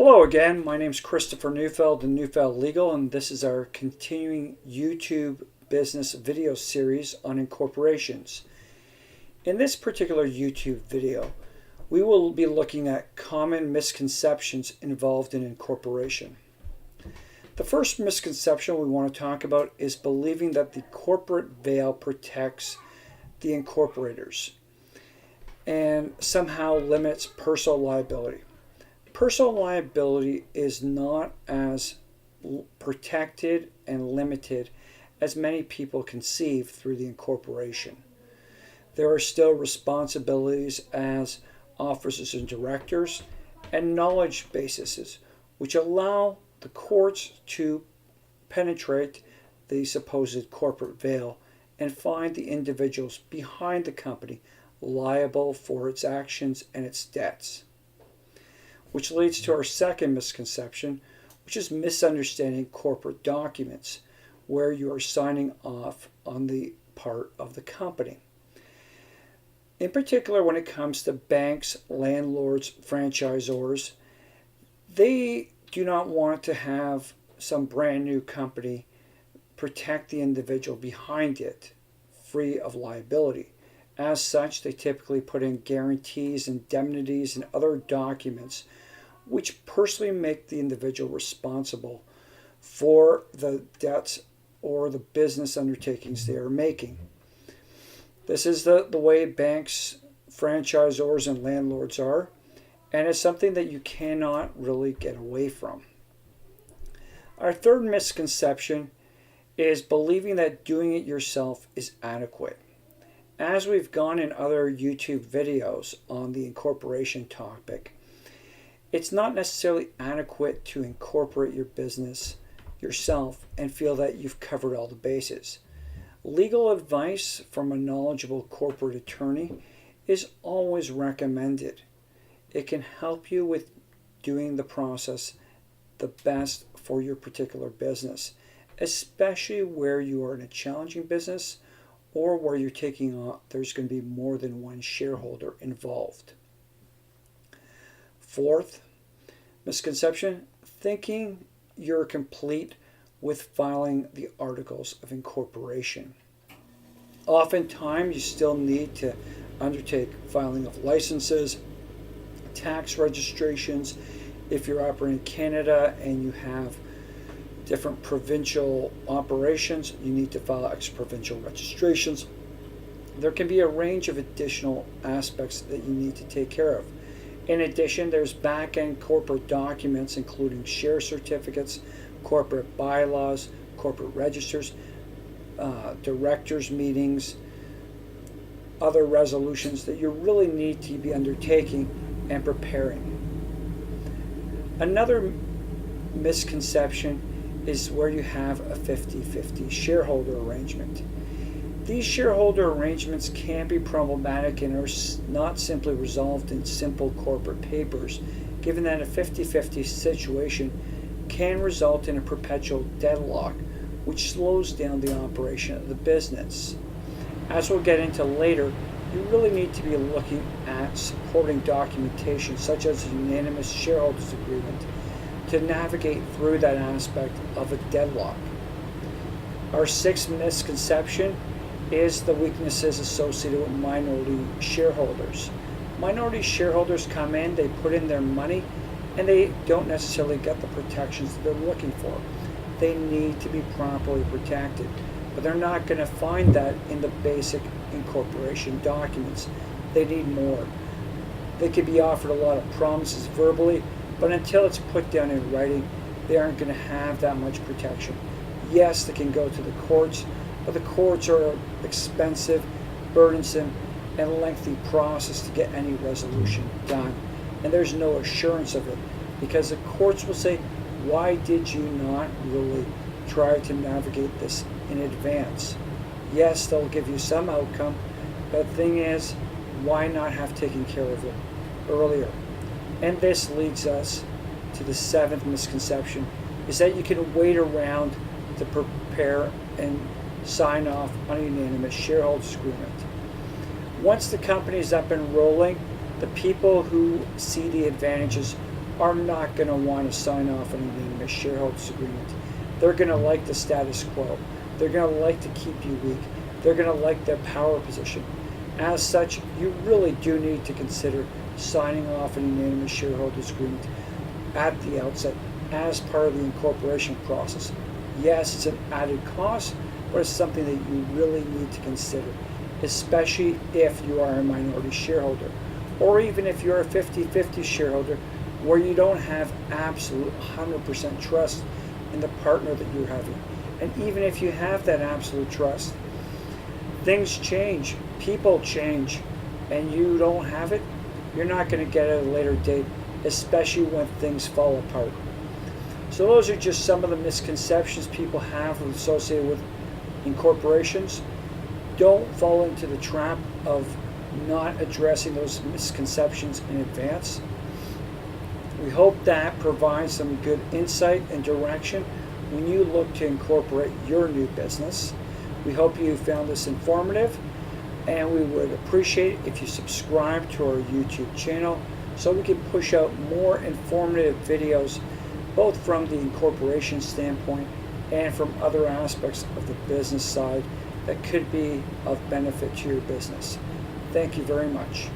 Hello again, my name is Christopher Neufeld and Neufeld Legal, and this is our continuing YouTube business video series on incorporations. In this particular YouTube video, we will be looking at common misconceptions involved in incorporation. The first misconception we want to talk about is believing that the corporate veil protects the incorporators and somehow limits personal liability. Personal liability is not as protected and limited as many people conceive through the incorporation. There are still responsibilities as officers and directors and knowledge bases, which allow the courts to penetrate the supposed corporate veil and find the individuals behind the company liable for its actions and its debts. Which leads to our second misconception, which is misunderstanding corporate documents, where you are signing off on the part of the company. In particular, when it comes to banks, landlords, franchisors, they do not want to have some brand new company protect the individual behind it free of liability. As such, they typically put in guarantees, indemnities, and other documents which personally make the individual responsible for the debts or the business undertakings they are making. This is the way banks, franchisors, and landlords are, and it's something that you cannot really get away from. Our third misconception is believing that doing it yourself is adequate. As we've gone in other YouTube videos on the incorporation topic, it's not necessarily adequate to incorporate your business yourself and feel that you've covered all the bases. Legal advice from a knowledgeable corporate attorney is always recommended. It can help you with doing the process the best for your particular business, especially where you are in a challenging business or where you're taking on, there's going to be more than one shareholder involved. Fourth misconception, thinking you're complete with filing the articles of incorporation. Oftentimes, you still need to undertake filing of licenses, tax registrations. If you're operating in Canada and you have different provincial operations, you need to file ex-provincial registrations. There can be a range of additional aspects that you need to take care of. In addition, there's back-end corporate documents including share certificates, corporate bylaws, corporate registers, directors' meetings, other resolutions that you really need to be undertaking and preparing. Another misconception is where you have a 50-50 shareholder arrangement. These shareholder arrangements can be problematic and are not simply resolved in simple corporate papers, given that a 50-50 situation can result in a perpetual deadlock, which slows down the operation of the business. As we'll get into later, you really need to be looking at supporting documentation such as a Unanimous Shareholders Agreement to navigate through that aspect of a deadlock. Our sixth misconception is the weaknesses associated with minority shareholders. Minority shareholders come in, they put in their money, and they don't necessarily get the protections that they're looking for. They need to be properly protected, but they're not going to find that in the basic incorporation documents. They need more. They could be offered a lot of promises verbally, but until it's put down in writing, they aren't going to have that much protection. Yes, they can go to the courts, but the courts are expensive, burdensome, and lengthy process to get any resolution done. And there's no assurance of it because the courts will say, why did you not really try to navigate this in advance? Yes, they'll give you some outcome, but the thing is, why not have taken care of it earlier? And this leads us to the seventh misconception, is that you can wait around to prepare and sign off on a unanimous shareholders agreement. Once the company is up and rolling, the people who see the advantages are not going to want to sign off on a unanimous shareholders agreement. They're going to like the status quo. They're going to like to keep you weak. They're going to like their power position. As such, you really do need to consider signing off an unanimous shareholders agreement at the outset as part of the incorporation process. Yes, it's an added cost, but it's something that you really need to consider, especially if you are a minority shareholder, or even if you're a 50-50 shareholder where you don't have absolute 100% trust in the partner that you're having. And even if you have that absolute trust, things change, people change, and you don't have it, you're not going to get it at a later date, especially when things fall apart. So those are just some of the misconceptions people have associated with incorporations. Don't fall into the trap of not addressing those misconceptions in advance. We hope that provides some good insight and direction when you look to incorporate your new business. We hope you found this informative, and we would appreciate it if you subscribe to our YouTube channel so we can push out more informative videos, both from the incorporation standpoint and from other aspects of the business side that could be of benefit to your business. Thank you very much.